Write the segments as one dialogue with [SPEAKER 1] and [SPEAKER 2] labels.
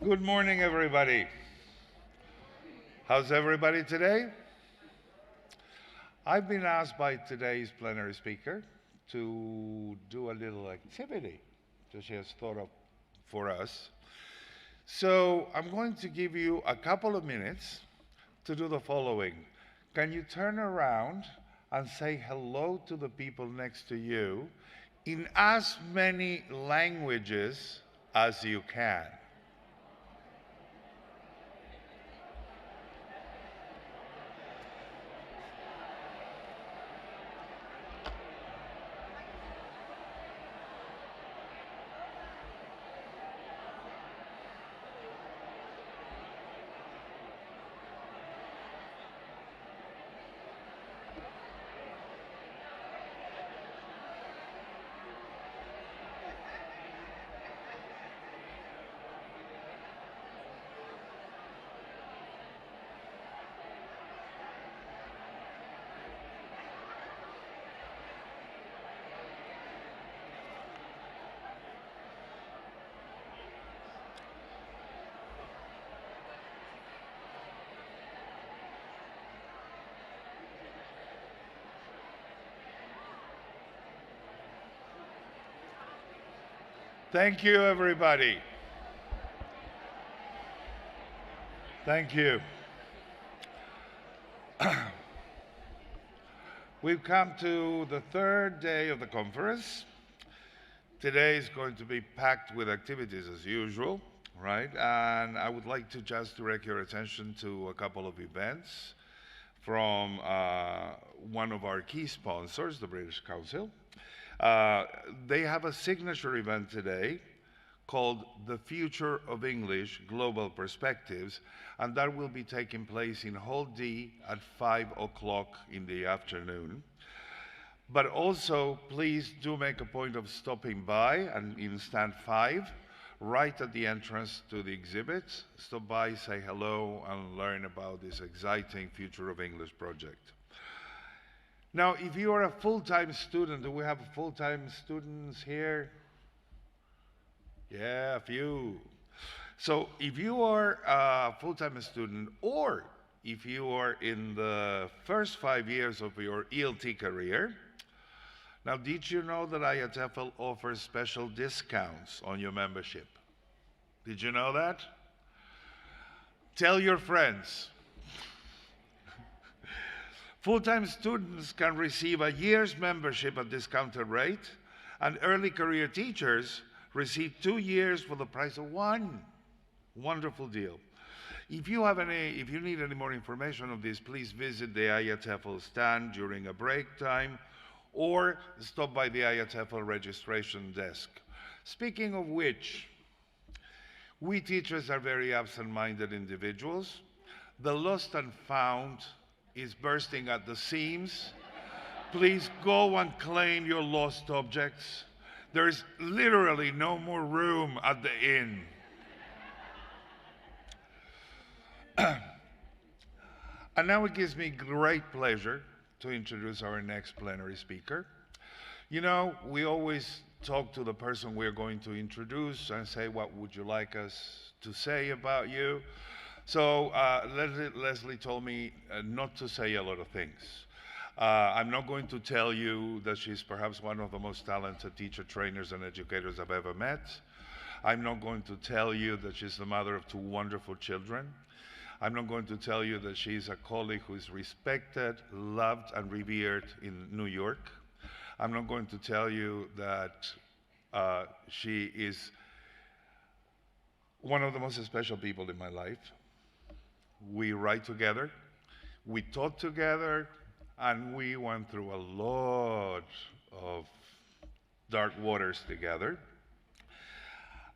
[SPEAKER 1] Good morning, everybody. How's everybody today? I've been asked by today's plenary speaker to do a little activity that she has thought of for us. So I'm going to give you a couple of minutes to do the following. Can you turn around and say hello to the people next to you in as many languages as you can? Thank you, everybody. Thank you. We've come to the third day of the conference. Today is going to be packed with activities as usual, right? And I would like to just direct your attention to a couple of events from one of our key sponsors, the British Council. They have a signature event today called The Future of English, Global Perspectives, and that will be taking place in Hall D at 5 o'clock in the afternoon. But also, please do make a point of stopping by and in stand 5, right at the entrance to the exhibit. Stop by, say hello, and learn about this exciting Future of English project. Now, if you are a full-time student, do we have full-time students here? Yeah, a few. So if you are a full-time student, or if you are in the first 5 years of your ELT career, now did you know that IATEFL offers special discounts on your membership? Did you know that? Tell your friends. Full-time students can receive a year's membership at discounted rate, and early career teachers receive 2 years for the price of one. Wonderful deal. If you need any more information on this, please visit the IATEFL stand during a break time or stop by the IATEFL registration desk. Speaking of which, we teachers are very absent-minded individuals. The lost and found is bursting at the seams. Please go and claim your lost objects. There is literally no more room at the inn. And now it gives me great pleasure to introduce our next plenary speaker. You know, we always talk to the person we're going to introduce and say, what would you like us to say about you? So Lesley told me not to say a lot of things. I'm not going to tell you that she's perhaps one of the most talented teacher trainers and educators I've ever met. I'm not going to tell you that she's the mother of 2 wonderful children. I'm not going to tell you that she's a colleague who is respected, loved, and revered in New York. I'm not going to tell you that she is one of the most special people in my life. We write together, we taught together, and we went through a lot of dark waters together.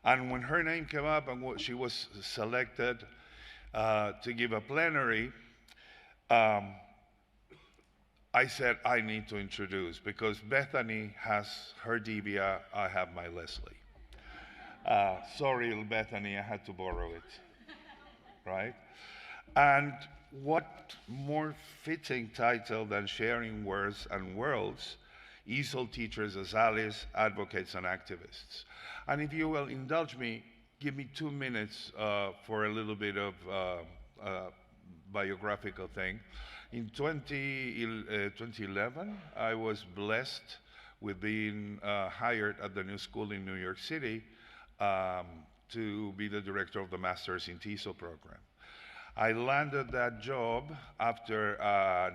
[SPEAKER 1] And when her name came up and she was selected to give a plenary, I said, I need to introduce, because Bethany has her Divya, I have my Lesley. Sorry, Bethany, I had to borrow it, right? And what more fitting title than Sharing Words and Worlds, ESOL Teachers as Allies, Advocates, and Activists. And if you will indulge me, give me 2 minutes for a little bit of biographical thing. In 2011, I was blessed with being hired at the new school in New York City to be the director of the Masters in TESOL program. I landed that job after a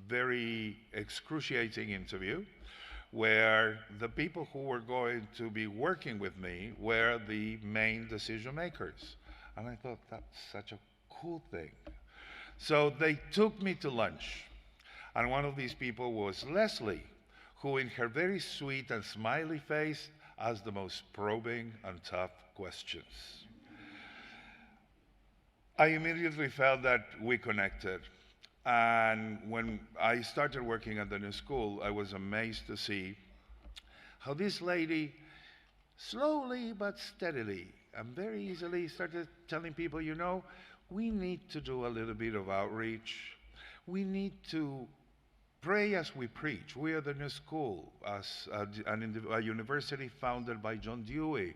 [SPEAKER 1] very excruciating interview where the people who were going to be working with me were the main decision makers. And I thought, that's such a cool thing. So they took me to lunch. And one of these people was Lesley, who in her very sweet and smiley face asked the most probing and tough questions. I immediately felt that we connected. And when I started working at the new school, I was amazed to see how this lady slowly but steadily and very easily started telling people, you know, we need to do a little bit of outreach. We need to pray as we preach. We are the new school, as a university founded by John Dewey,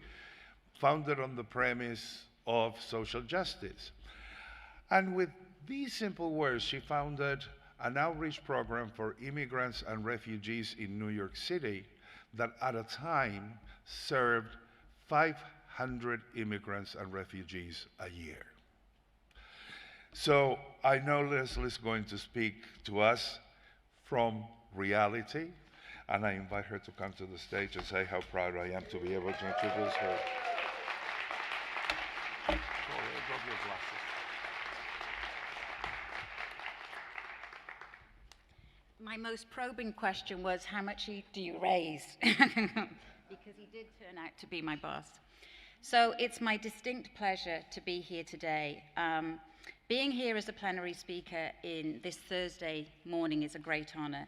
[SPEAKER 1] founded on the premise of social justice. And with these simple words, she founded an outreach program for immigrants and refugees in New York City that at a time served 500 immigrants and refugees a year. So I know Lesley's going to speak to us from reality, and I invite her to come to the stage and say how proud I am to be able to introduce her. Drop your glasses.
[SPEAKER 2] My most probing question was, how much do you raise? Because he did turn out to be my boss. So it's my distinct pleasure to be here today. Being here as a plenary speaker in this Thursday morning is a great honor.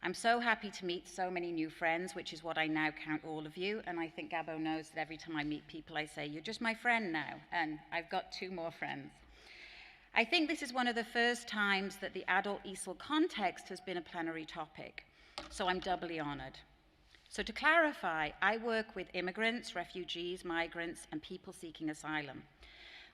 [SPEAKER 2] I'm so happy to meet so many new friends, which is what I now count all of you. And I think Gabo knows that every time I meet people, I say, you're just my friend now. And I've got 2 more friends. I think this is one of the first times that the adult ESOL context has been a plenary topic, so I'm doubly honored. So to clarify, I work with immigrants, refugees, migrants, and people seeking asylum,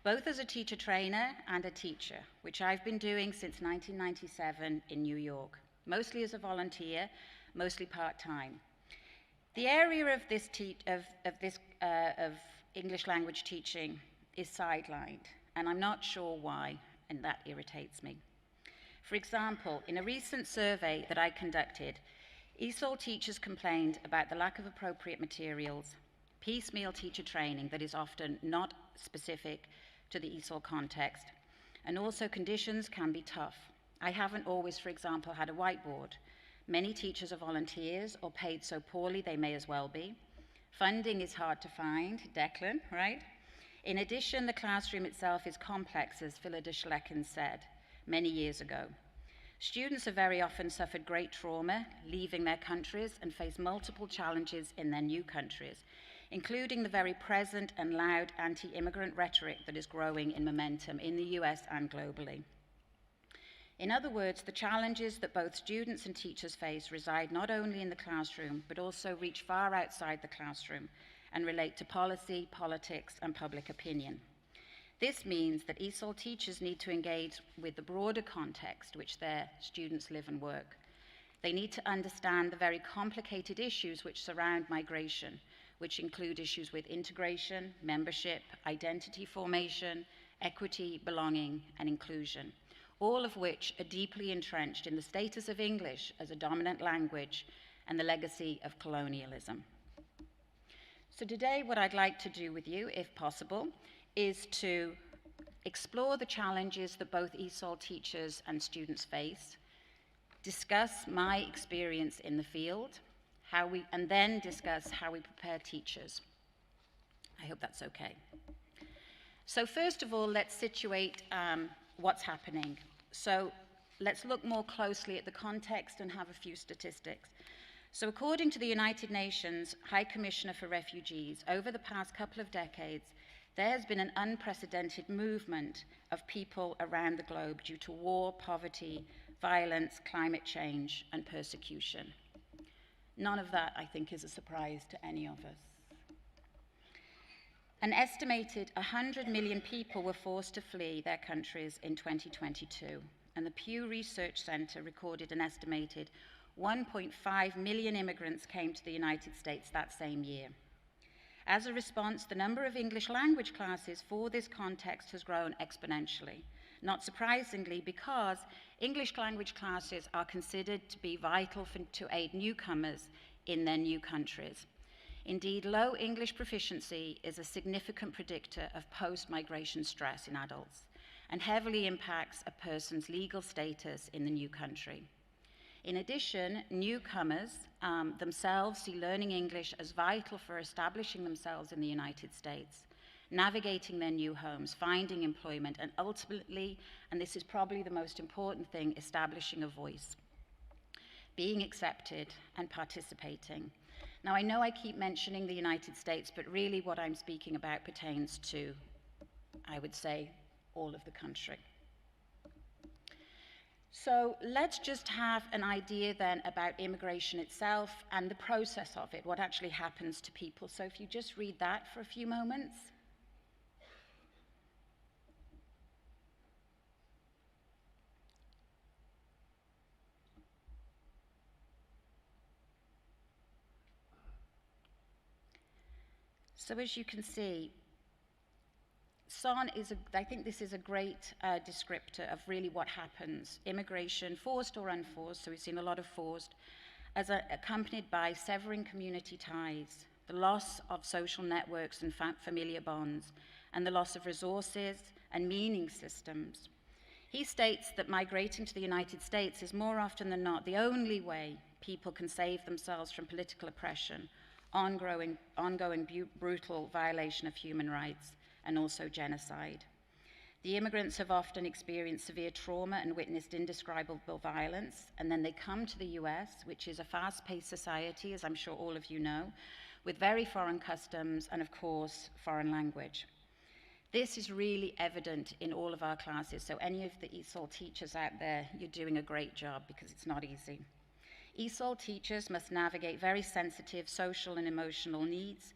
[SPEAKER 2] both as a teacher trainer and a teacher, which I've been doing since 1997 in New York, mostly as a volunteer, mostly part-time. The area of this English language teaching is sidelined, and I'm not sure why, and that irritates me. For example, in a recent survey that I conducted, ESOL teachers complained about the lack of appropriate materials, piecemeal teacher training that is often not specific to the ESOL context, and also conditions can be tough. I haven't always, for example, had a whiteboard. Many teachers are volunteers or paid so poorly they may as well be. Funding is hard to find, Declan, right? In addition, the classroom itself is complex, as Phila de Schlecken said many years ago. Students have very often suffered great trauma, leaving their countries, and face multiple challenges in their new countries, including the very present and loud anti-immigrant rhetoric that is growing in momentum in the US and globally. In other words, the challenges that both students and teachers face reside not only in the classroom, but also reach far outside the classroom and relate to policy, politics, and public opinion. This means that ESOL teachers need to engage with the broader context which their students live and work. They need to understand the very complicated issues which surround migration, which include issues with integration, membership, identity formation, equity, belonging, and inclusion, all of which are deeply entrenched in the status of English as a dominant language and the legacy of colonialism. So today, what I'd like to do with you, if possible, is to explore the challenges that both ESOL teachers and students face, discuss my experience in the field, and then discuss how we prepare teachers. I hope that's okay. So first of all, let's situate what's happening. So let's look more closely at the context and have a few statistics. So according to the United Nations High Commissioner for Refugees, over the past couple of decades, there has been an unprecedented movement of people around the globe due to war, poverty, violence, climate change, and persecution. None of that, I think, is a surprise to any of us. An estimated 100 million people were forced to flee their countries in 2022, and the Pew Research Center recorded an estimated 1.5 million immigrants came to the United States that same year. As a response, the number of English language classes for this context has grown exponentially, not surprisingly because English language classes are considered to be vital to aid newcomers in their new countries. Indeed, low English proficiency is a significant predictor of post-migration stress in adults and heavily impacts a person's legal status in the new country. In addition, newcomers themselves see learning English as vital for establishing themselves in the United States, navigating their new homes, finding employment, and ultimately, and this is probably the most important thing, establishing a voice, being accepted and participating. Now, I know I keep mentioning the United States, but really what I'm speaking about pertains to, I would say, all of the country. So let's just have an idea then about immigration itself and the process of it, what actually happens to people. So if you just read that for a few moments. So as you can see, SON is, I think this is a great descriptor of really what happens. Immigration, forced or unforced, so we've seen a lot of forced, accompanied by severing community ties, the loss of social networks and familiar bonds, and the loss of resources and meaning systems. He states that migrating to the United States is more often than not the only way people can save themselves from political oppression, ongoing brutal violation of human rights, and also genocide. The immigrants have often experienced severe trauma and witnessed indescribable violence, and then they come to the US, which is a fast-paced society, as I'm sure all of you know, with very foreign customs and, of course, foreign language. This is really evident in all of our classes, so any of the ESOL teachers out there, you're doing a great job because it's not easy. ESOL teachers must navigate very sensitive social and emotional needs,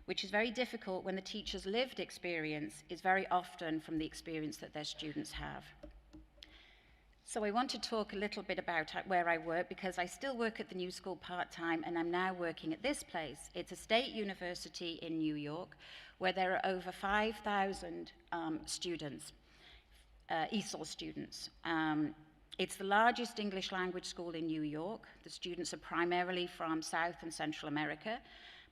[SPEAKER 2] which is very difficult when the teacher's lived experience is very often from the experience that their students have. So I want to talk a little bit about where I work because I still work at the New School part-time and I'm now working at this place. It's a state university in New York where there are over 5,000 students, ESOL students. It's the largest English language school in New York. The students are primarily from South and Central America,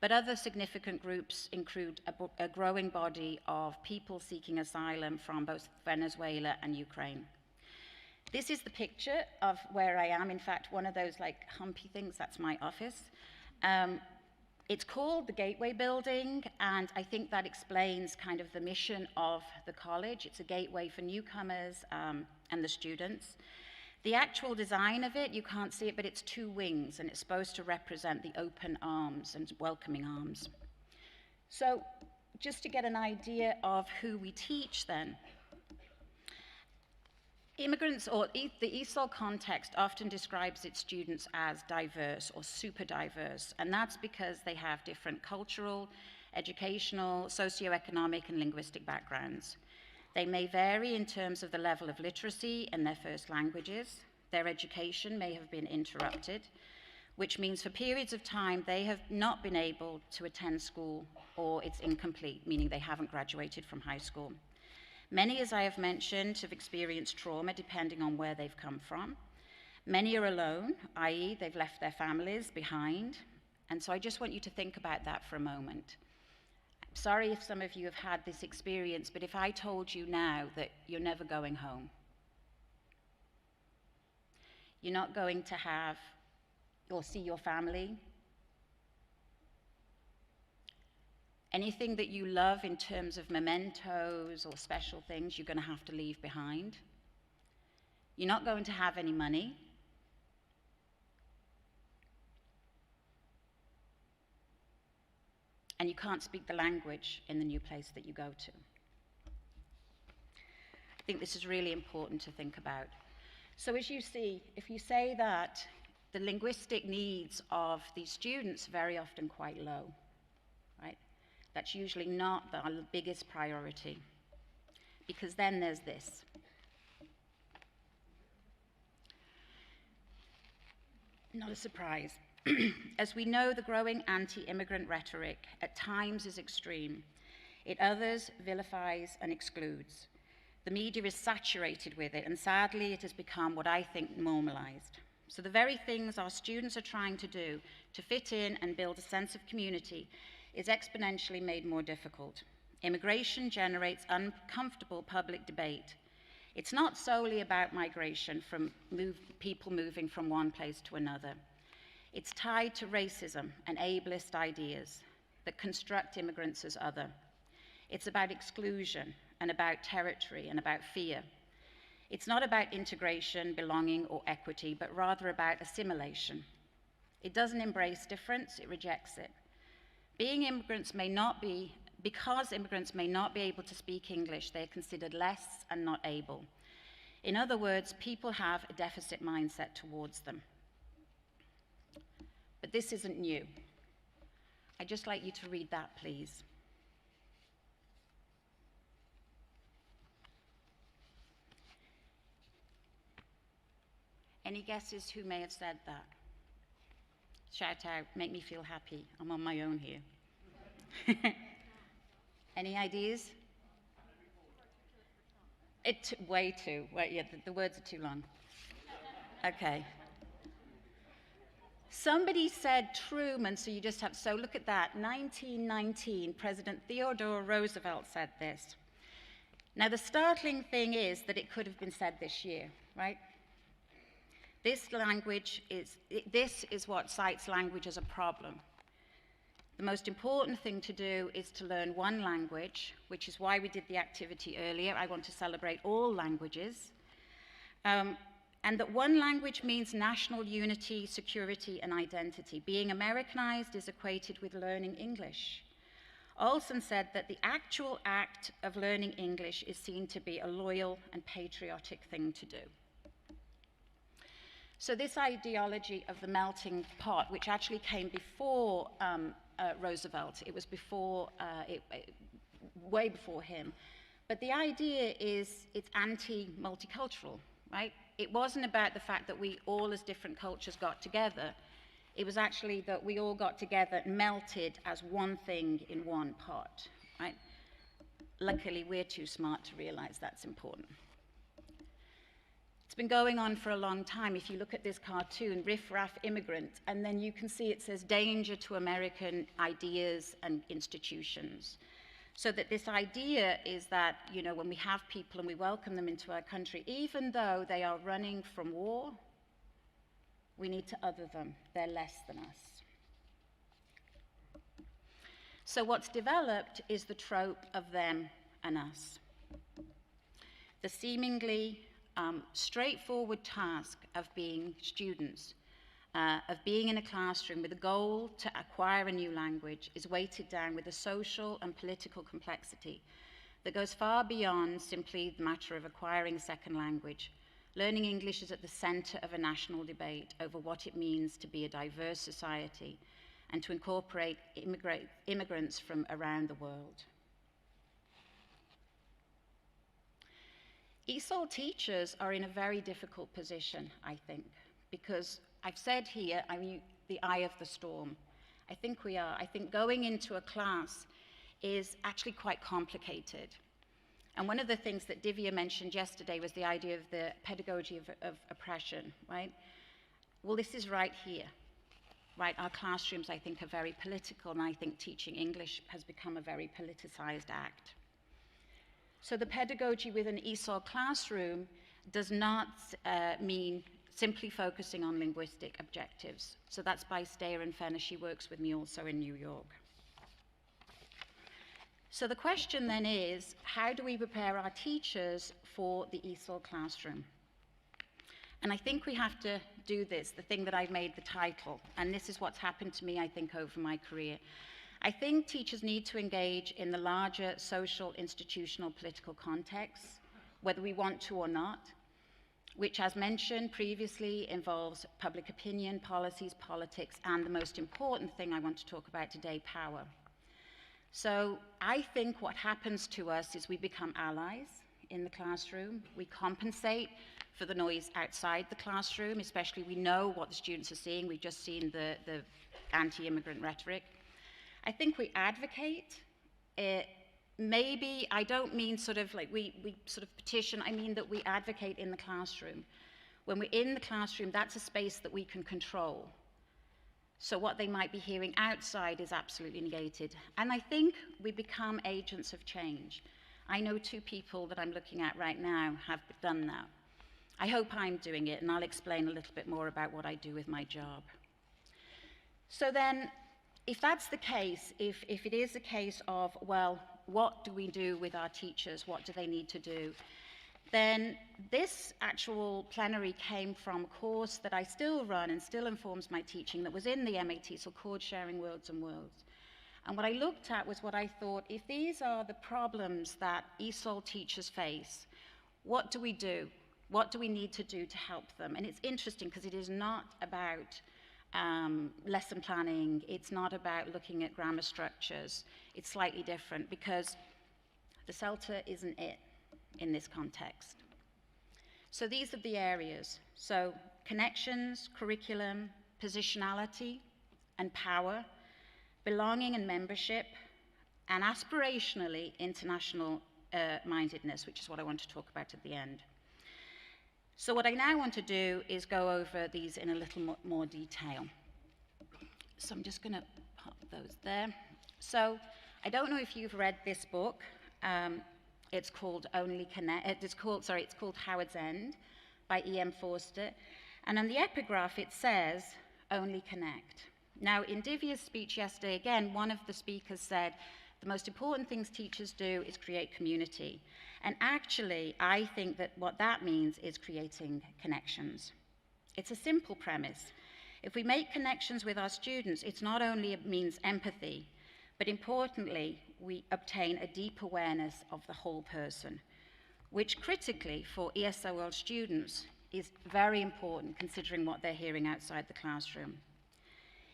[SPEAKER 2] but other significant groups include a growing body of people seeking asylum from both Venezuela and Ukraine. This is the picture of where I am. In fact, one of those like humpy things, that's my office. It's called the Gateway Building, and I think that explains kind of the mission of the college. It's a gateway for newcomers and the students. The actual design of it, you can't see it, but it's two wings, and it's supposed to represent the open arms and welcoming arms. So just to get an idea of who we teach then, immigrants, or the ESOL context often describes its students as diverse or super diverse, and that's because they have different cultural, educational, socioeconomic, and linguistic backgrounds. They may vary in terms of the level of literacy in their first languages. Their education may have been interrupted, which means for periods of time they have not been able to attend school or it's incomplete, meaning they haven't graduated from high school. Many, as I have mentioned, have experienced trauma depending on where they've come from. Many are alone, i.e. they've left their families behind. And so I just want you to think about that for a moment. Sorry if some of you have had this experience, but if I told you now that you're never going home, you're not going to have or see your family, anything that you love in terms of mementos or special things, you're going to have to leave behind. You're not going to have any money. And you can't speak the language in the new place that you go to. I think this is really important to think about. So as you see, if you say that the linguistic needs of these students are very often quite low, right? That's usually not our biggest priority, because then there's this. Not a surprise. As we know, the growing anti-immigrant rhetoric at times is extreme. It others, vilifies, and excludes. The media is saturated with it, and sadly, it has become what I think normalized. So the very things our students are trying to do to fit in and build a sense of community is exponentially made more difficult. Immigration generates uncomfortable public debate. It's not solely about migration from people moving from one place to another. It's tied to racism and ableist ideas that construct immigrants as other. It's about exclusion and about territory and about fear. It's not about integration, belonging, or equity, but rather about assimilation. It doesn't embrace difference, it rejects it. Because immigrants may not be able to speak English, they are considered less and not able. In other words, people have a deficit mindset towards them. But this isn't new. I'd just like you to read that, please. Any guesses who may have said that? Shout out, make me feel happy. I'm on my own here. Any ideas? Way too. Wait, yeah, the words are too long. Okay. Somebody said Truman, so you just have, so look at that. 1919, President Theodore Roosevelt said this. Now, the startling thing is that it could have been said this year, right? This is what cites language as a problem. The most important thing to do is to learn one language, which is why we did the activity earlier. I want to celebrate all languages. And that one language means national unity, security, and identity. Being Americanized is equated with learning English. Olson said that the actual act of learning English is seen to be a loyal and patriotic thing to do. So this ideology of the melting pot, which actually came before Roosevelt, it was before, way before him. But the idea is it's anti-multicultural, right? It wasn't about the fact that we all as different cultures got together. It was actually that we all got together and melted as one thing in one pot, right? Luckily, we're too smart to realize that's important. It's been going on for a long time. If you look at this cartoon, Riff Raff Immigrant, and then you can see it says danger to American ideas and institutions. So that this idea is that, you know, when we have people and we welcome them into our country, even though they are running from war, we need to other them. They're less than us. So what's developed is the trope of them and us. The seemingly straightforward task of being students, of being in a classroom with a goal to acquire a new language is weighted down with a social and political complexity that goes far beyond simply the matter of acquiring a second language. Learning English is at the center of a national debate over what it means to be a diverse society and to incorporate immigrants from around the world. ESOL teachers are in a very difficult position, I think, because I've said here, I mean, the eye of the storm. I think we are. I think going into a class is actually quite complicated. And one of the things that Divya mentioned yesterday was the idea of the pedagogy of oppression, right? Well, this is right here, right? Our classrooms, I think, are very political, and I think teaching English has become a very politicized act. So the pedagogy within an ESOL classroom does not mean simply focusing on linguistic objectives. So that's by Steyer and Fenner. She works with me also in New York. So the question then is, how do we prepare our teachers for the ESOL classroom? And I think we have to do this, the thing that I've made the title, and this is what's happened to me, I think, over my career. I think teachers need to engage in the larger social, institutional, political context, whether we want to or not, which, as mentioned previously, involves public opinion, policies, politics, and the most important thing I want to talk about today, power. So I think what happens to us is we become allies in the classroom. We compensate for the noise outside the classroom, especially we know what the students are seeing. We've just seen the anti-immigrant rhetoric. I think we advocate. Maybe, I don't mean sort of like we sort of petition, I mean that we advocate in the classroom. When we're in the classroom, that's a space that we can control. So what they might be hearing outside is absolutely negated. And I think we become agents of change. I know 2 people that I'm looking at right now have done that. I hope I'm doing it, and I'll explain a little bit more about what I do with my job. So then, if that's the case, if it is a case of, well, what do we do with our teachers? What do they need to do? Then this actual plenary came from a course that I still run and still informs my teaching that was in the IATEFL called Sharing Words and Worlds. And what I looked at was what I thought, if these are the problems that ESOL teachers face, what do we do? What do we need to do to help them? And it's interesting because it is not about lesson planning. It's not about looking at grammar structures. It's slightly different because the CELTA isn't it in this context. So these are the areas. So connections, curriculum, positionality and power, belonging and membership, and aspirationally international mindedness, which is what I want to talk about at the end. So what I now want to do is go over these in a little more detail. So I'm just going to pop those there. So I don't know if you've read this book. It's called it's called Howard's End by E.M. Forster. And on the epigraph it says, "Only connect." Now in Divya's speech yesterday, again, one of the speakers said, the most important things teachers do is create community. And actually, I think that what that means is creating connections. It's a simple premise. If we make connections with our students, it's not only means empathy, but importantly, we obtain a deep awareness of the whole person, which critically for ESOL students is very important considering what they're hearing outside the classroom.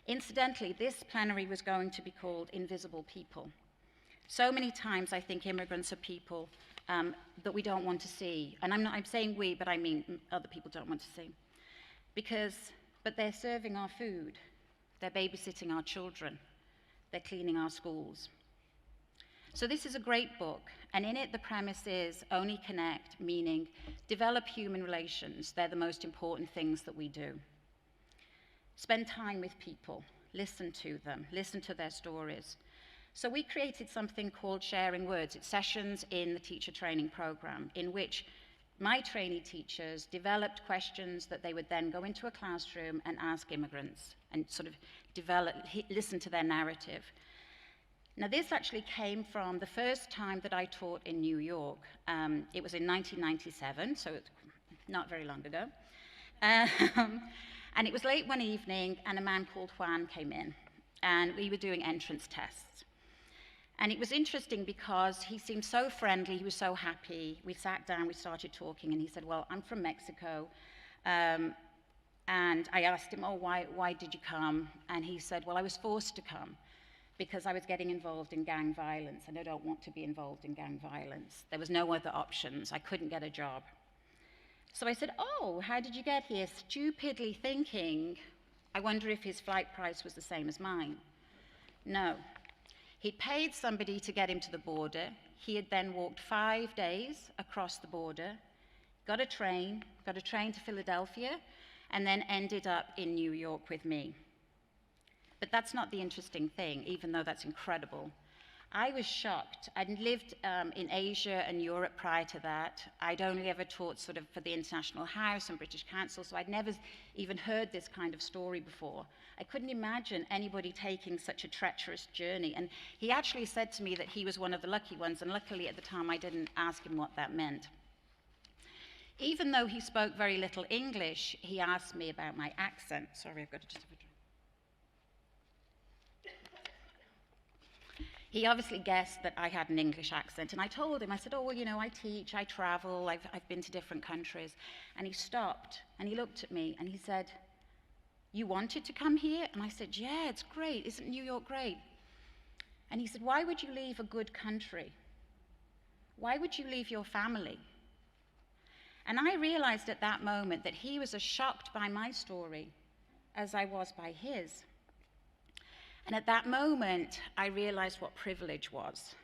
[SPEAKER 2] Incidentally, this plenary was going to be called Invisible People. So many times I think immigrants are people that we don't want to see. And I'm saying we, but I mean other people don't want to see. But they're serving our food, they're babysitting our children, they're cleaning our schools. So this is a great book, and in it the premise is only connect, meaning develop human relations. They're the most important things that we do. Spend time with people, listen to them, listen to their stories. So we created something called Sharing Words. It's sessions in the teacher training program in which my trainee teachers developed questions that they would then go into a classroom and ask immigrants and sort of listen to their narrative. Now this actually came from the first time that I taught in New York. It was in 1997, so it's not very long ago. And it was late one evening and a man called Juan came in and we were doing entrance tests. And it was interesting because he seemed so friendly, he was so happy. We sat down, we started talking, and he said, well, I'm from Mexico. And I asked him, oh, why did you come? And he said, well, I was forced to come because I was getting involved in gang violence, and I don't want to be involved in gang violence. There was no other options. I couldn't get a job. So I said, oh, how did you get here? Stupidly thinking, I wonder if his flight price was the same as mine. No. He'd paid somebody to get him to the border. He had then walked 5 days across the border, got a train to Philadelphia, and then ended up in New York with me. But that's not the interesting thing, even though that's incredible. I was shocked. I'd lived in Asia and Europe prior to that. I'd only ever taught sort of for the International House and British Council, so I'd never even heard this kind of story before. I couldn't imagine anybody taking such a treacherous journey. And he actually said to me that he was one of the lucky ones, and luckily at the time I didn't ask him what that meant. Even though he spoke very little English, he asked me about my accent. Sorry, I've got to just have a drink. He obviously guessed that I had an English accent, and I told him, I said, oh, well, you know, I teach, I travel, I've been to different countries. And he stopped, and he looked at me, and he said, you wanted to come here? And I said, yeah, it's great. Isn't New York great? And he said, why would you leave a good country? Why would you leave your family? And I realized at that moment that he was as shocked by my story as I was by his. And at that moment, I realized what privilege was.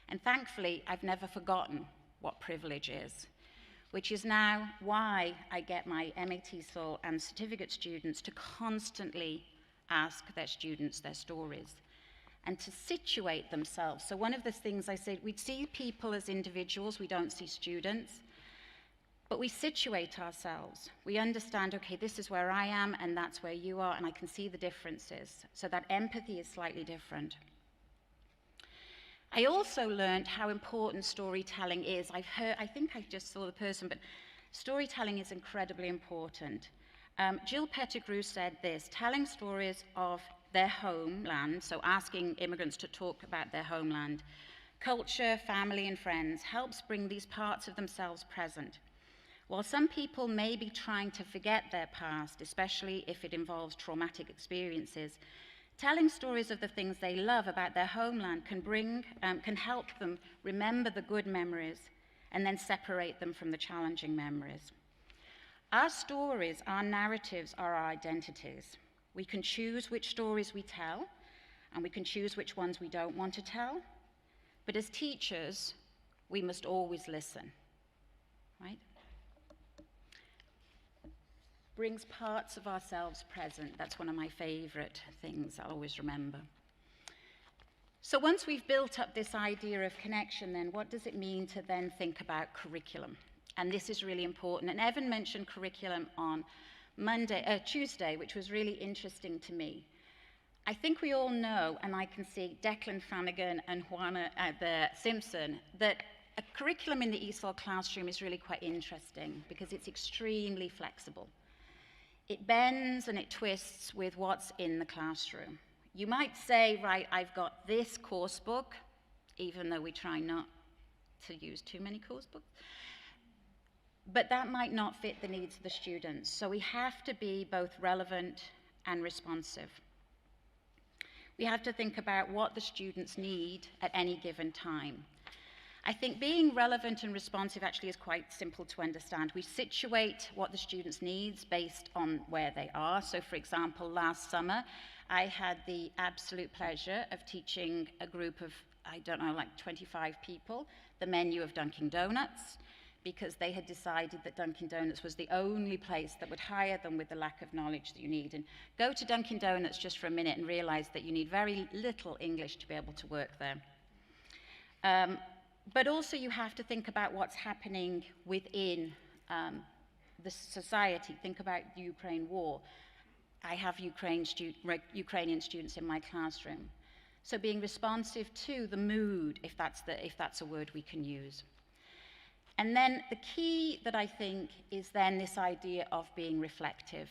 [SPEAKER 2] And thankfully, I've never forgotten what privilege is, which is now why I get my IATEFL and certificate students to constantly ask their students their stories and to situate themselves. So one of the things I said, we see people as individuals, we don't see students, but we situate ourselves. We understand, okay, this is where I am and that's where you are, and I can see the differences. So that empathy is slightly different. I also learned how important storytelling is. I think I just saw the person, but storytelling is incredibly important. Jill Pettigrew said this, telling stories of their homeland, so asking immigrants to talk about their homeland, culture, family, and friends, helps bring these parts of themselves present. While some people may be trying to forget their past, especially if it involves traumatic experiences, telling stories of the things they love about their homeland can help them remember the good memories and then separate them from the challenging memories. Our stories, our narratives, are our identities. We can choose which stories we tell, and we can choose which ones we don't want to tell. But as teachers, we must always listen, right? Brings parts of ourselves present. That's one of my favorite things I'll always remember. So once we've built up this idea of connection, then what does it mean to then think about curriculum? And this is really important. And Evan mentioned curriculum on Tuesday, which was really interesting to me. I think we all know, and I can see Declan Flanagan and Juana Simpson, that a curriculum in the ESOL classroom is really quite interesting because it's extremely flexible. It bends and it twists with what's in the classroom. You might say, right, I've got this course book, even though we try not to use too many course books, but that might not fit the needs of the students. So we have to be both relevant and responsive. We have to think about what the students need at any given time. I think being relevant and responsive actually is quite simple to understand. We situate what the students needs based on where they are. So for example, last summer, I had the absolute pleasure of teaching a group of, I don't know, like 25 people, the menu of Dunkin' Donuts, because they had decided that Dunkin' Donuts was the only place that would hire them with the lack of knowledge that you need. And go to Dunkin' Donuts just for a minute and realize that you need very little English to be able to work there. But also you have to think about what's happening within the society. Think about the Ukraine war. I have Ukrainian students in my classroom. So being responsive to the mood, if that's a word we can use. And then the key that I think is then this idea of being reflective.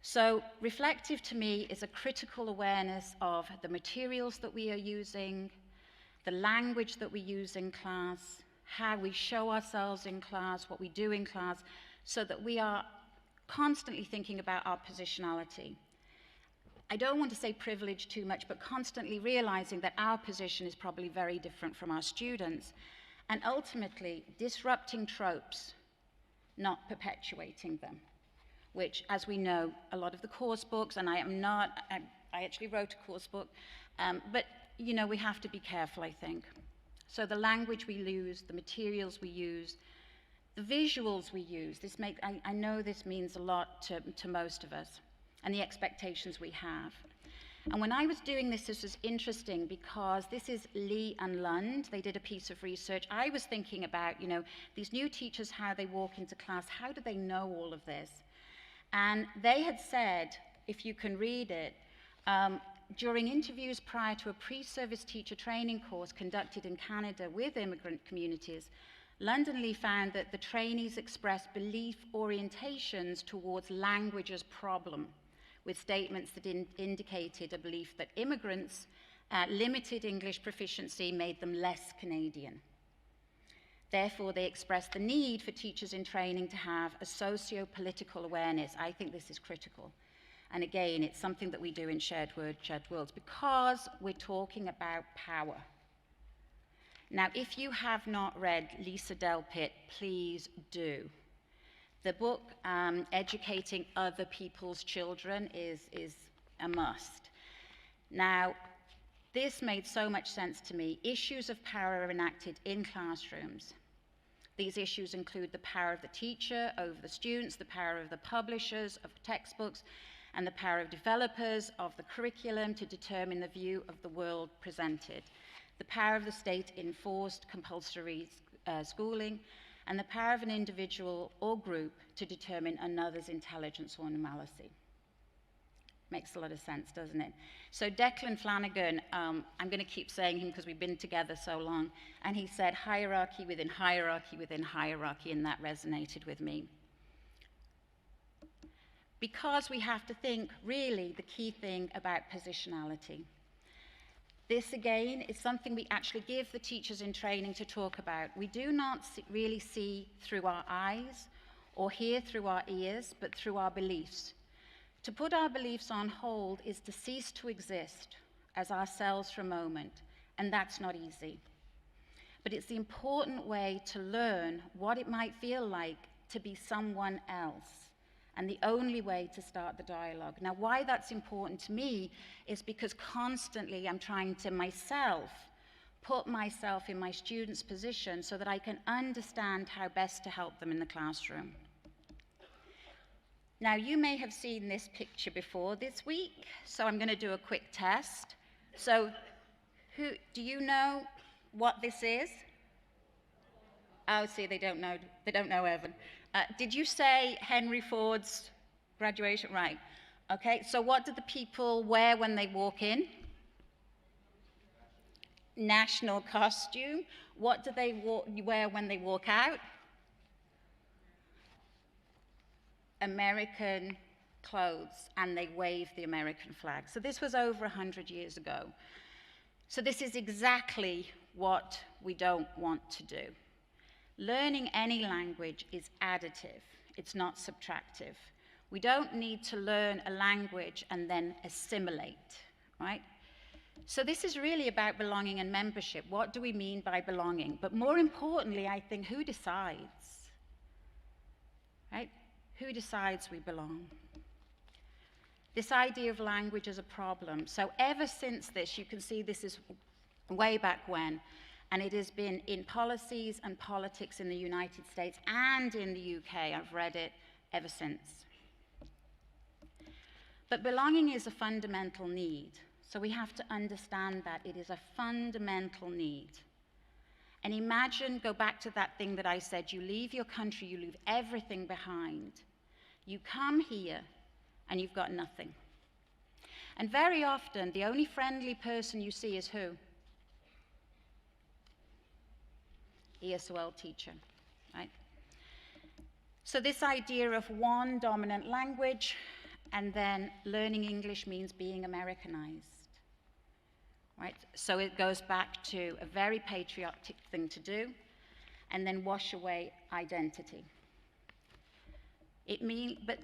[SPEAKER 2] So reflective to me is a critical awareness of the materials that we are using, the language that we use in class, how we show ourselves in class, what we do in class, so that we are constantly thinking about our positionality. I don't want to say privilege too much, but constantly realizing that our position is probably very different from our students, and ultimately disrupting tropes, not perpetuating them, which, as we know, a lot of the course books, and I actually wrote a course book, but you know, we have to be careful, I think. So the language we use, the materials we use, the visuals we use, I know this means a lot to most of us, and the expectations we have. And when I was doing this was interesting because this is Lee and Lund. They did a piece of research. I was thinking about, you know, these new teachers, how they walk into class, how do they know all of this? And they had said, if you can read it, during interviews prior to a pre-service teacher training course conducted in Canada with immigrant communities, Lund and Lee found that the trainees expressed belief orientations towards language as problem, with statements that indicated a belief that immigrants' limited English proficiency made them less Canadian. Therefore, they expressed the need for teachers in training to have a socio-political awareness. I think this is critical. And again, it's something that we do in Shared Words, Shared Worlds, because we're talking about power. Now, if you have not read Lisa Delpit, please do. The book, Educating Other People's Children, is a must. Now, this made so much sense to me. Issues of power are enacted in classrooms. These issues include the power of the teacher over the students, the power of the publishers of textbooks, and the power of developers of the curriculum to determine the view of the world presented, the power of the state enforced compulsory schooling, and the power of an individual or group to determine another's intelligence or normalcy. Makes a lot of sense, doesn't it? So Declan Flanagan, I'm going to keep saying him because we've been together so long, and he said hierarchy within hierarchy within hierarchy, and that resonated with me. Because we have to think, really, the key thing about positionality. This, again, is something we actually give the teachers in training to talk about. We do not really see through our eyes or hear through our ears, but through our beliefs. To put our beliefs on hold is to cease to exist as ourselves for a moment, and that's not easy. But it's the important way to learn what it might feel like to be someone else, and the only way to start the dialogue. Now, why that's important to me is because constantly I'm trying to put myself in my students' position so that I can understand how best to help them in the classroom. Now, you may have seen this picture before this week, so I'm going to do a quick test. So, do you know what this is? Oh, see, they don't know, Evan. Did you say Henry Ford's graduation? Right. Okay, so what do the people wear when they walk in? National costume. What do they wear when they walk out? American clothes, and they wave the American flag. So this was over 100 years ago. So this is exactly what we don't want to do. Learning any language is additive, it's not subtractive. We don't need to learn a language and then assimilate, right? So this is really about belonging and membership. What do we mean by belonging? But more importantly, I think, who decides? Right? Who decides we belong? This idea of language as a problem. So ever since this, you can see this is way back when, and it has been in policies and politics in the United States and in the UK. I've read it ever since. But belonging is a fundamental need. So we have to understand that it is a fundamental need. And imagine, go back to that thing that I said, you leave your country, you leave everything behind. You come here and you've got nothing. And very often, the only friendly person you see is who? ESOL teacher, right? So this idea of one dominant language, and then learning English means being Americanized, right? So it goes back to a very patriotic thing to do, and then wash away identity. But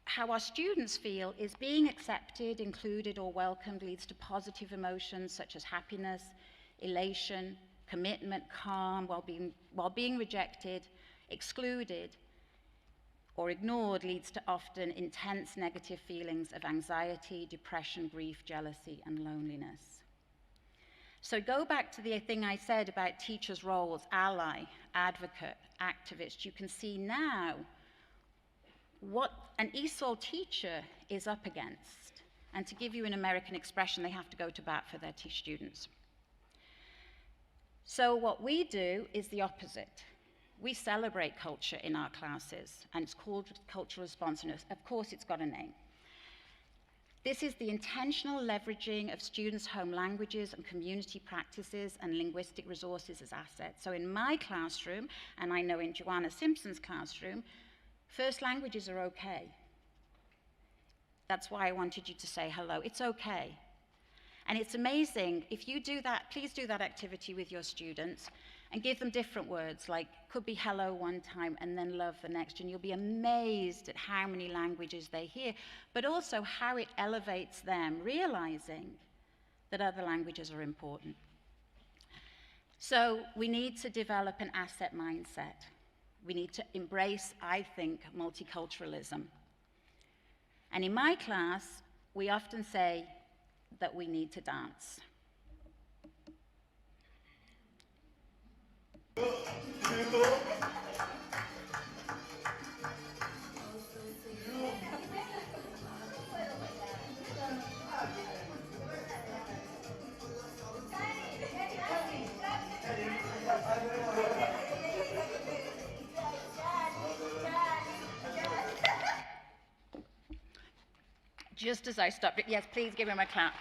[SPEAKER 2] how our students feel is being accepted, included, or welcomed leads to positive emotions such as happiness, elation, commitment, calm, while being rejected, excluded, or ignored leads to often intense negative feelings of anxiety, depression, grief, jealousy, and loneliness. So go back to the thing I said about teachers' roles, ally, advocate, activist. You can see now what an ESOL teacher is up against. And to give you an American expression, they have to go to bat for their students. So what we do is the opposite. We celebrate culture in our classes, and it's called cultural responsiveness. Of course, it's got a name. This is the intentional leveraging of students' home languages and community practices and linguistic resources as assets. So in my classroom, and I know in Joanna Simpson's classroom, first languages are okay. That's why I wanted you to say hello. It's okay. And it's amazing, if you do that, please do that activity with your students. and give them different words, like could be hello one time and then love the next, and you'll be amazed at how many languages they hear, but also how it elevates them, realizing that other languages are important. So we need to develop an asset mindset. We need to embrace, I think, multiculturalism. And in my class, we often say that we need to dance. Just as I stopped it, yes, please give him a clap.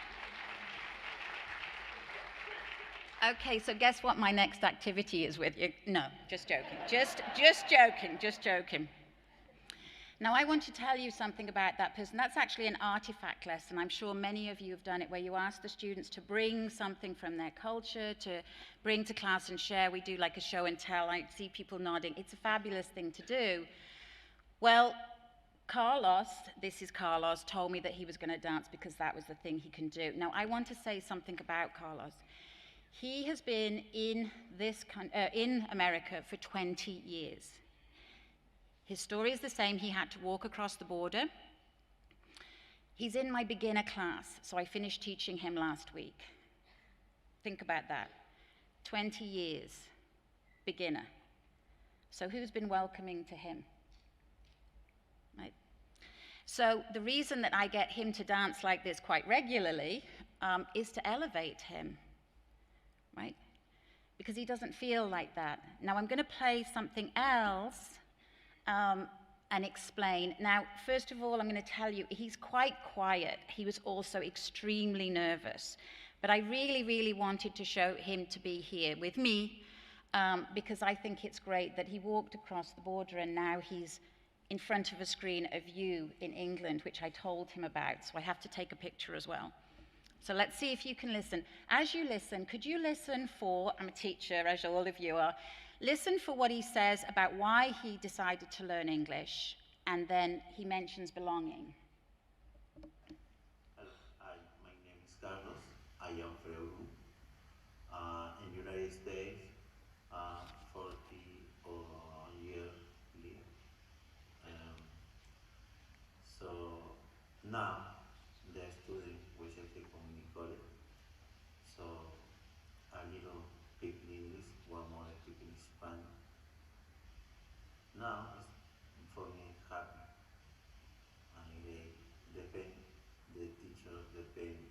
[SPEAKER 2] Okay, so guess what my next activity is with you? No, just joking. Just joking. Now, I want to tell you something about that person. That's actually an artifact lesson. I'm sure many of you have done it, where you ask the students to bring something from their culture, to bring to class and share. We do like a show and tell. I see people nodding. It's a fabulous thing to do. Well, Carlos, this is Carlos, told me that he was going to dance because that was the thing he can do. Now, I want to say something about Carlos. He has been in America for 20 years. His story is the same. He had to walk across the border. He's in my beginner class, so I finished teaching him last week. Think about that. 20 years, beginner. So who's been welcoming to him? Right. So the reason that I get him to dance like this quite regularly is to elevate him, right? Because he doesn't feel like that. Now I'm going to play something else and explain. Now, first of all, I'm going to tell you, he's quite quiet. He was also extremely nervous. But I really, really wanted to show him to be here with me because I think it's great that he walked across the border and now he's in front of a screen of you in England, which I told him about. So I have to take a picture as well. So let's see if you can listen. As you listen, could you listen for, I'm a teacher, as all of you are, listen for what he says about why he decided to learn English, and then he mentions belonging.
[SPEAKER 3] My name is Carlos. I am Farrell. In United States, 40 years live. So now the student was at the community college. So a little speak English, one more speaking Spanish. Now it's for me happy. And they depend the teacher depend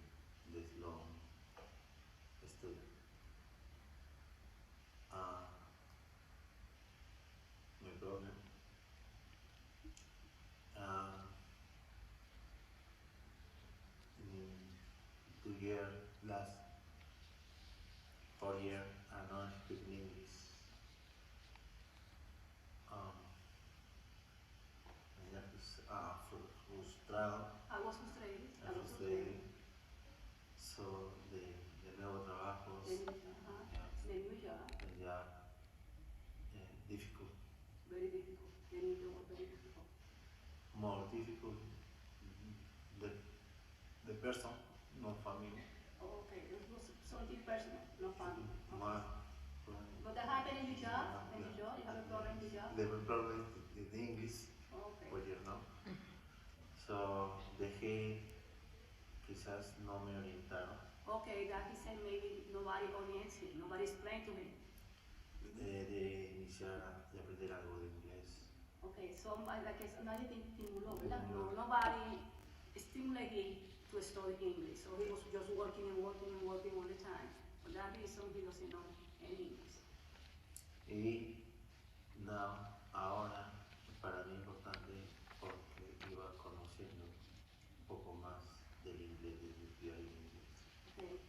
[SPEAKER 3] this long student. My problem. In 2 years last 4 years I not speak English. I frustrado.
[SPEAKER 4] I was frustrated.
[SPEAKER 3] Frustrated. So the nuevo trabajo,
[SPEAKER 4] The new job,
[SPEAKER 3] ya difficult,
[SPEAKER 4] very difficult. The new job was very difficult.
[SPEAKER 3] more difficult. The person, no family.
[SPEAKER 4] Oh, okay, it was something personal, no fun.
[SPEAKER 3] More,
[SPEAKER 4] But that happened in your job? In your job? You have a problem in your job?
[SPEAKER 3] the problem is the English,
[SPEAKER 4] Okay.
[SPEAKER 3] pues no. So dejé, quizás no me orientaron.
[SPEAKER 4] Okay, that he said maybe nobody oriented, nobody explained to him.
[SPEAKER 3] De iniciar, de aprender algo de inglés.
[SPEAKER 4] Okay, so like nadie te estimuló, ¿verdad? No, nobody stimulated him to study English. So he was just working all the time. For that reason, he doesn't know any English.
[SPEAKER 3] Y now, ahora, para mí importante porque iba conociendo un poco más del inglés, del estudiar el inglés.
[SPEAKER 4] Okay.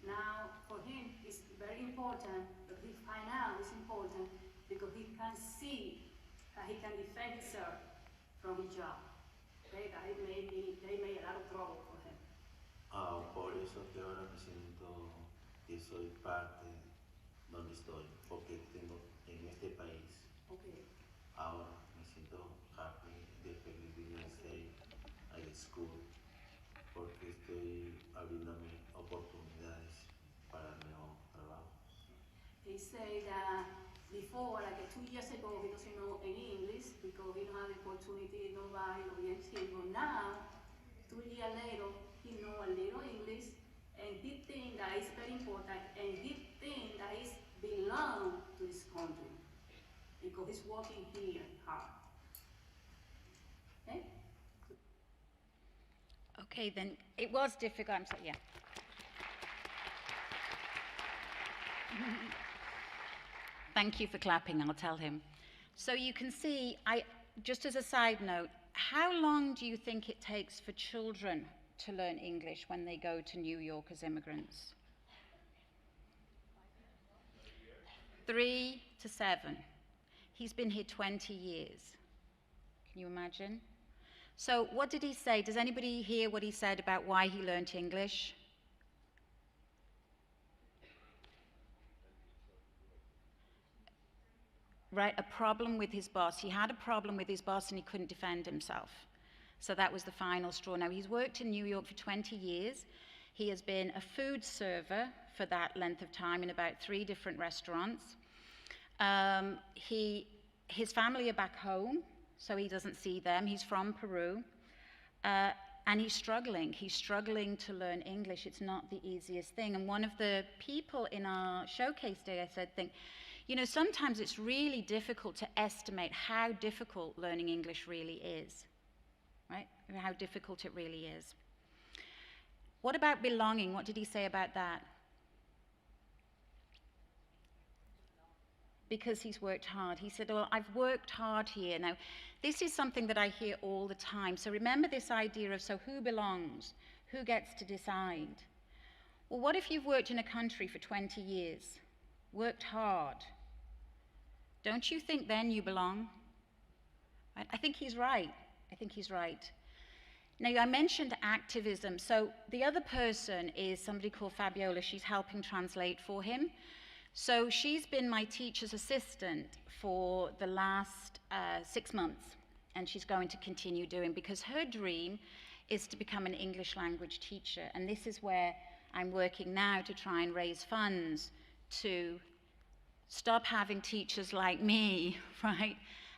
[SPEAKER 4] Now, for him, it's very important that he find out it's important because he can see that he can defend himself from his job. Okay, that they made a lot of trouble for him.
[SPEAKER 3] Por eso que ahora me siento que soy parte donde estoy. porque tengo en este país
[SPEAKER 4] Okay.
[SPEAKER 3] ahora me siento happy de feliz vivir a school porque estoy abriéndome oportunidades para nuevos trabajos.
[SPEAKER 4] He said that before, like 2 years ago, he doesn't know any English because he don't have the opportunity, nobody orients him. But now, 2 years later, he know a little English, and he think that is very important, and he think that is belong to this country because he's working here hard. Okay?
[SPEAKER 2] Okay, then it was difficult. I'm sorry, yeah. Thank you for clapping, I'll tell him. So you can see, just as a side note, how long do you think it takes for children to learn English when they go to New York as immigrants? 3 to 7. He's been here 20 years. Can you imagine? So what did he say? Does anybody hear what he said about why he learnt English? Right, a problem with his boss. He had a problem with his boss and he couldn't defend himself. So that was the final straw. Now, he's worked in New York for 20 years. He has been a food server for that length of time in about 3 different restaurants. His family are back home, so he doesn't see them. He's from Peru. And he's struggling. He's struggling to learn English. It's not the easiest thing. And one of the people in our showcase day, I said, you know, sometimes it's really difficult to estimate how difficult learning English really is, right? How difficult it really is. What about belonging? What did he say about that? Because he's worked hard. He said, well, I've worked hard here. Now, this is something that I hear all the time. So remember this idea of, so who belongs? Who gets to decide? Well, what if you've worked in a country for 20 years, worked hard? Don't you think then you belong? Right? I think he's right. I think he's right. Now, I mentioned activism. So the other person is somebody called Fabiola. She's helping translate for him. So she's been my teacher's assistant for the last 6 months, and she's going to continue doing, because her dream is to become an English language teacher. And this is where I'm working now to try and raise funds to stop having teachers like me, right,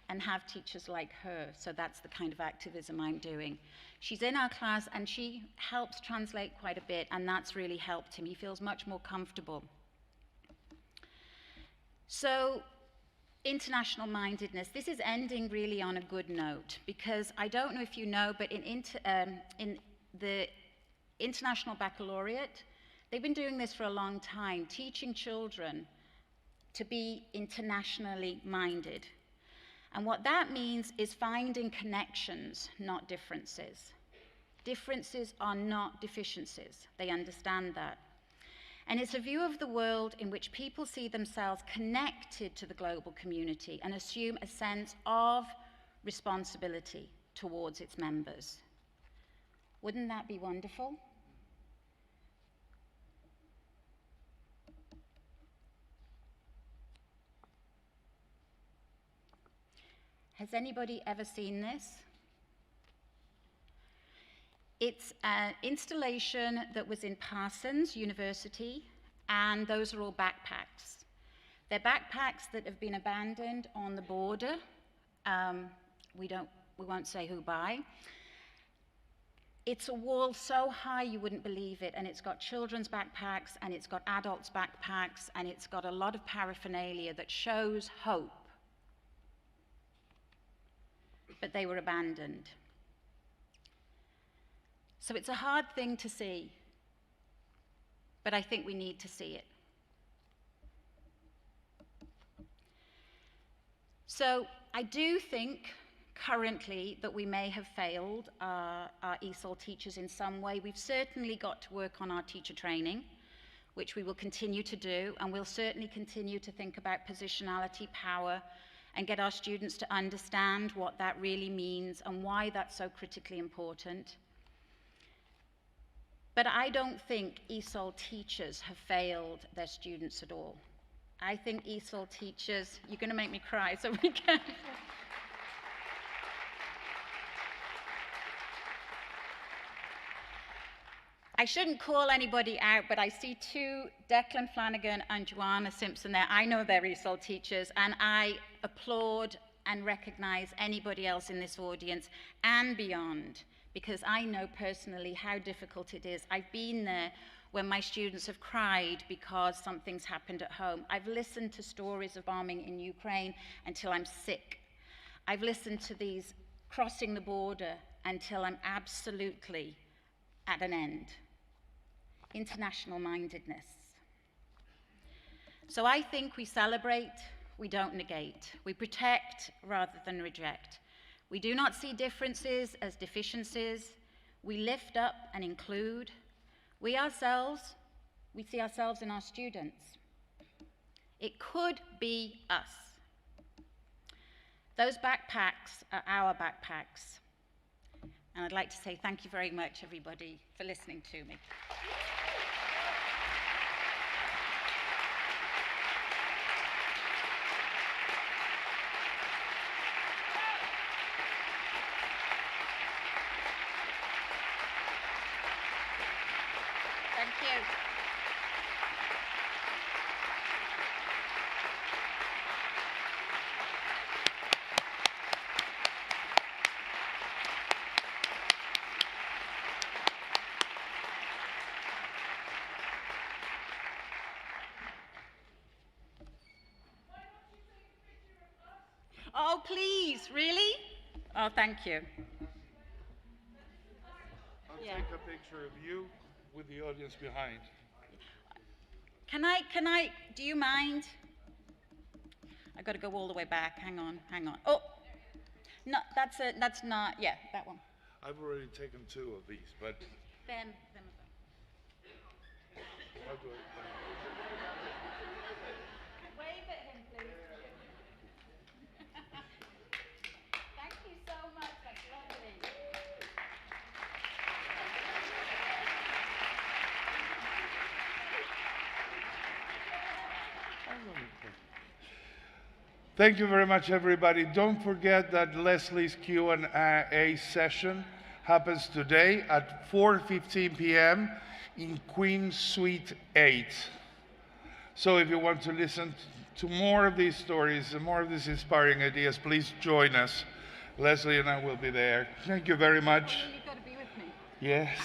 [SPEAKER 2] and have teachers like her. So that's the kind of activism I'm doing. She's in our class, and she helps translate quite a bit, and that's really helped him. He feels much more comfortable. So, international mindedness. This is ending really on a good note, because I don't know if you know, but in the International Baccalaureate, they've been doing this for a long time, teaching children to be internationally minded. And what that means is finding connections, not differences. Differences are not deficiencies. They understand that. And it's a view of the world in which people see themselves connected to the global community and assume a sense of responsibility towards its members. Wouldn't that be wonderful? Has anybody ever seen this? It's an installation that was in Parsons University, and those are all backpacks. They're backpacks that have been abandoned on the border. We won't say who by. It's a wall so high you wouldn't believe it, and it's got children's backpacks, and it's got adults' backpacks, and it's got a lot of paraphernalia that shows hope. But they were abandoned. So it's a hard thing to see, but I think we need to see it. So I do think currently that we may have failed our ESOL teachers in some way. We've certainly got to work on our teacher training, which we will continue to do, and we'll certainly continue to think about positionality, power, and get our students to understand what that really means and why that's so critically important. But I don't think ESOL teachers have failed their students at all. I think ESOL teachers, you're going to make me cry, so be careful. I shouldn't call anybody out, but I see two, Declan Flanagan and Joanna Simpson there. I know they're ESOL teachers, and I applaud and recognize anybody else in this audience and beyond, because I know personally how difficult it is. I've been there when my students have cried because something's happened at home. I've listened to stories of bombing in Ukraine until I'm sick. I've listened to these crossing the border until I'm absolutely at an end. International mindedness. So I think we celebrate, we don't negate. We protect rather than reject. We do not see differences as deficiencies. We lift up and include. We see ourselves in our students. It could be us. Those backpacks are our backpacks. And I'd like to say thank you very much, everybody, for listening to me. Thank you. Oh, please, really? Oh, thank you.
[SPEAKER 1] I'll take a picture of you with the audience behind.
[SPEAKER 2] Can I, do you mind? I've got to go all the way back. Hang on. Oh, no, that's not, yeah, that one.
[SPEAKER 1] I've already taken 2 of these, but
[SPEAKER 2] Them.
[SPEAKER 1] how do I?
[SPEAKER 2] Wave at him, please. Thank you so much. That's lovely.
[SPEAKER 1] Thank you very much, everybody. Don't forget that Lesley's Q&A session happens today at 4:15 p.m. in Queen Suite 8. So if you want to listen to more of these stories and more of these inspiring ideas, please join us. Lesley and I will be there. Thank you very much.
[SPEAKER 2] You've got to be with me.
[SPEAKER 1] Yes.